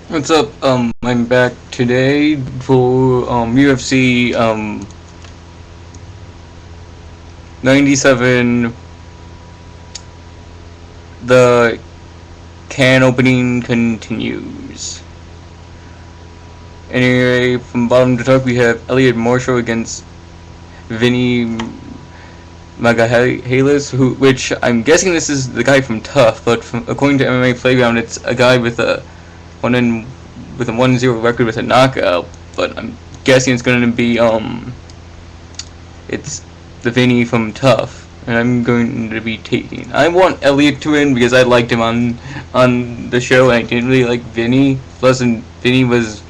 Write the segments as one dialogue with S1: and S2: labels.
S1: What's up? I'm back today for UFC 97. The can opening continues. Anyway, from bottom to top, we have Elliot Marshall against Vinny Magahalis, which I'm guessing this is the guy from Tough, but according to MMA Playground, it's a guy with a 1-0 record with a knockout. But I'm guessing it's going to be it's the Vinny from Tough. And I'm going to be taking. I want Elliot to win because I liked him on the show, and I didn't really like Vinny. Plus, Vinny is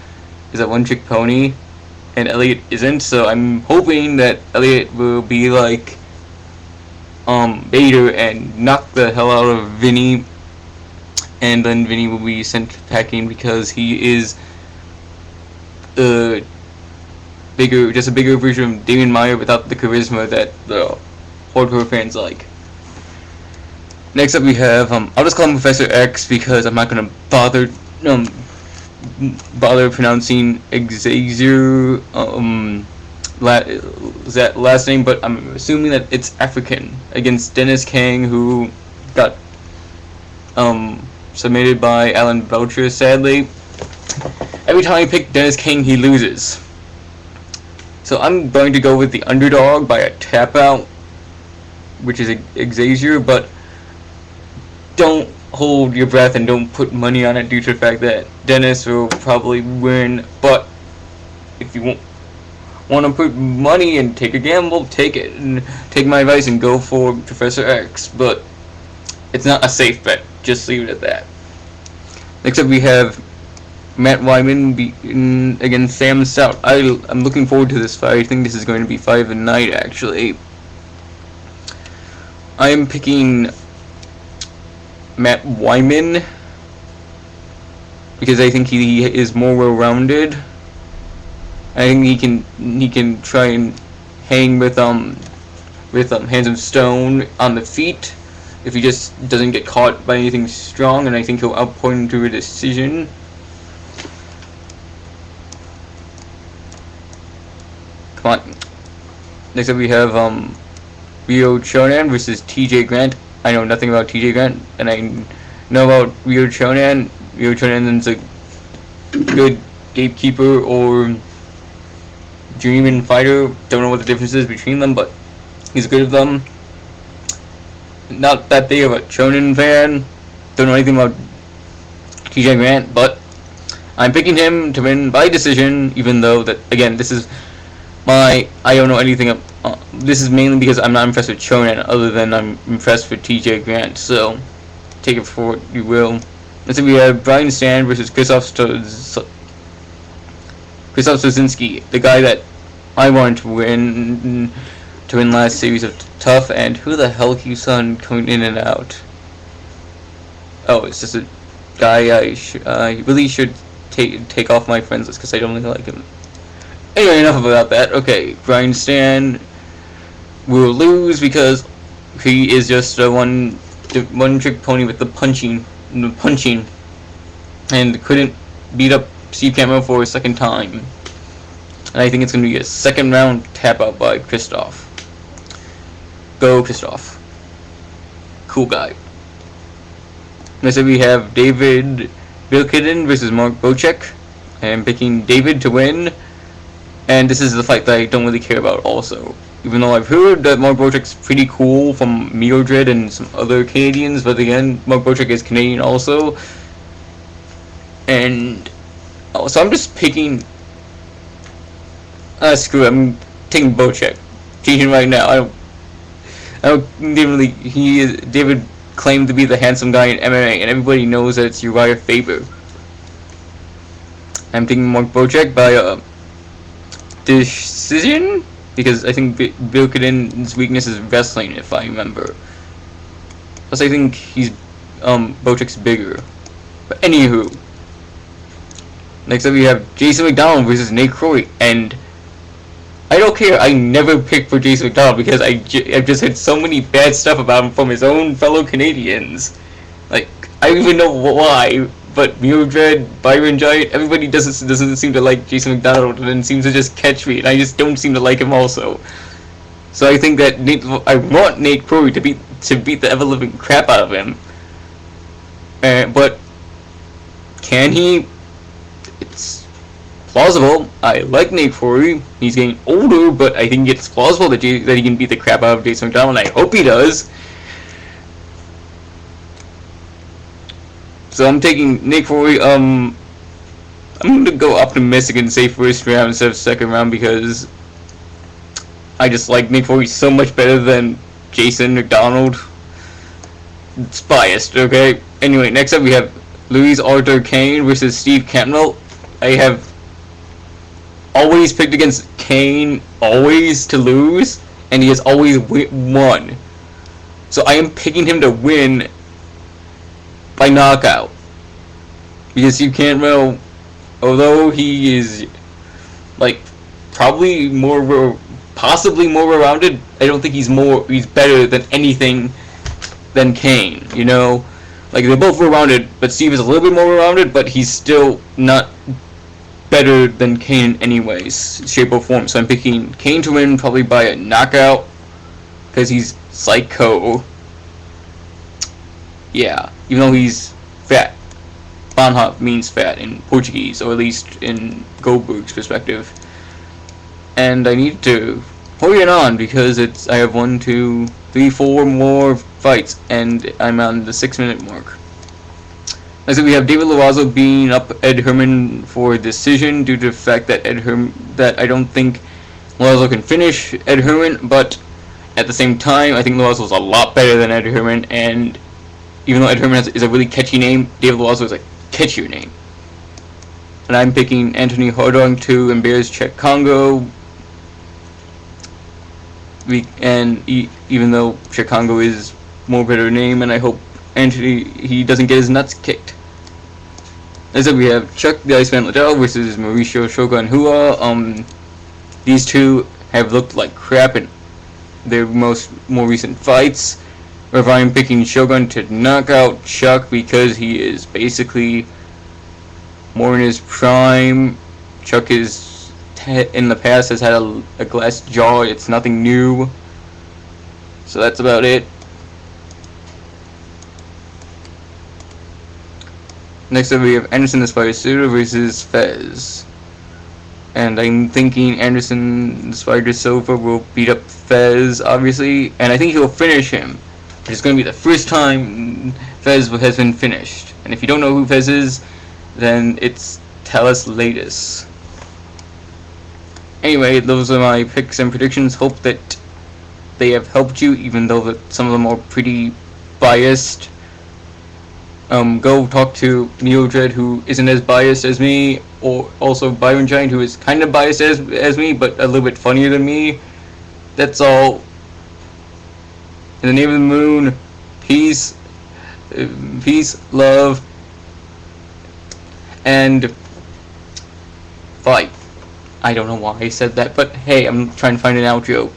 S1: a one-trick pony, and Elliot isn't. So I'm hoping that Elliot will be like Bader and knock the hell out of Vinny, and then Vinny will be sent packing because he is just a bigger version of Damian Maia without the charisma that the hardcore fans like. Next up we have, I'll just call him Professor X because I'm not gonna bother pronouncing Xavier that last name, but I'm assuming that it's African, against Dennis Kang, who got submitted by Alan Belcher. Sadly, every time I pick Dennis Kang, he loses. So I'm going to go with the underdog by a tap out, which is Xavier, but don't hold your breath and don't put money on it due to the fact that Dennis will probably win. But if you want to put money and take a gamble, take it and take my advice and go for Professor X. But it's not a safe bet. Just leave it at that. Next up we have Matt Wyman against Sam Stout. I'm looking forward to this fight. I think this is going to be fight of the night, actually. I am picking Matt Wyman because I think he is more well-rounded. I think he can try and hang with Hands of Stone on the feet if he just doesn't get caught by anything strong, and I think he'll outpoint him to a decision. Come on. Next up we have Rio Chonan versus TJ Grant. I know nothing about TJ Grant, and I know about Rio Chonan. Rio Chonan is a good gatekeeper or journeyman fighter. Don't know what the difference is between them, but he's good at them. Not that big of a Chonan fan. Don't know anything about TJ Grant, but I'm picking him to win by decision, even though that, again, this is I don't know anything. This is mainly because I'm not impressed with Chonan, other than I'm impressed with TJ Grant. So take it for what you will. Next we have Brian Stan versus Krzysztof Stosinski, the guy that I wanted to win last series of Tough. And who the hell keeps on coming in and out? Oh, it's just a guy I really should take off my friends list because I don't really like him. Anyway, enough about that. Okay, Brian Stan will lose because he is just a one-trick pony with the punching, and couldn't beat up Steve Camo for a second time. And I think it's going to be a second round tap out by Krzysztof. Go Krzysztof. Cool guy. Next up we have David Bilkiden versus Mark Bocek. I'm picking David to win. And this is the fight that I don't really care about also. Even though I've heard that Mark Bocek's pretty cool from Mildred and some other Canadians, but again, Mark Bocek is Canadian also. And so I'm just picking screw it, I'm taking Bocek. Changing right now. I don't really David claimed to be the handsome guy in MMA, and everybody knows that it's Uriah Faber. I'm taking Mark Bocek by decision, because I think Bilkiden's weakness is wrestling, if I remember. Plus, I think he's Bocek's bigger. But anywho, next up we have Jason McDonald versus Nate Croy, and I don't care. I never picked for Jason McDonald because I've just heard so many bad stuff about him from his own fellow Canadians. Like, I don't even know why. but Mildred, Byron Giant, everybody doesn't seem to like Jason McDonald, and seems to just catch me, and I just don't seem to like him also. So I think that I want Nate Corey to beat the ever living crap out of him. But can he? It's plausible. I like Nate Corey. He's getting older, but I think it's plausible that he can beat the crap out of Jason McDonald. I hope he does. So I'm taking Nate Corey. I'm gonna go optimistic and say first round instead of second round because I just like Nate Corey so much better than Jason McDonald. It's biased, okay? Anyway, next up we have Louis Arthur Kane versus Steve Cantwell. I have always picked against Kane, always to lose, and he has always won. So I am picking him to win by knockout. Because Steve Cantwell, although he is, like, probably possibly more well-rounded, I don't think he's better than anything than Kane, you know? Like, they're both well-rounded, but Steve is a little bit more well-rounded, but he's still not better than Kane in any ways, shape, or form. So I'm picking Kane to win, probably by a knockout, because he's psycho. Yeah, even though he's fat. Bonhoff means fat in Portuguese, or at least in Goldberg's perspective. And I need to hurry it on because I have 1, 2, 3, 4 more fights, and I'm on the 6-minute mark. Next up, we have David Loazo beating up Ed Herman for a decision due to the fact that I don't think Loazo can finish Ed Herman, but at the same time, I think Loazo's a lot better than Ed Herman, and even though Ed Herman is a really catchy name, David Loazo is a catchier name. And I'm picking Anthony Hardong to embarrass Czech Congo. Even though Czech Congo is more better name, and I hope he doesn't get his nuts kicked. Next up, we have Chuck the Iceman Liddell versus Mauricio Shogun Hua. These two have looked like crap in their more recent fights. Wherever I'm picking Shogun to knock out Chuck because he is basically more in his prime. Chuck is in the past has had a glass jaw. It's nothing new. So that's about it. Next up we have Anderson the Spider Silva versus Fez. And I'm thinking Anderson the Spider Silva will beat up Fez, obviously. And I think he'll finish him. It's going to be the first time Fez has been finished. And if you don't know who Fez is, then it's Talis Latus. Anyway, those are my picks and predictions. Hope that they have helped you, even though some of them are pretty biased. Go talk to Neodred, who isn't as biased as me, or also Byron Giant, who is kind of biased as me, but a little bit funnier than me. That's all. In the name of the moon, peace, love, and fight. I don't know why I said that, but hey, I'm trying to find an outro.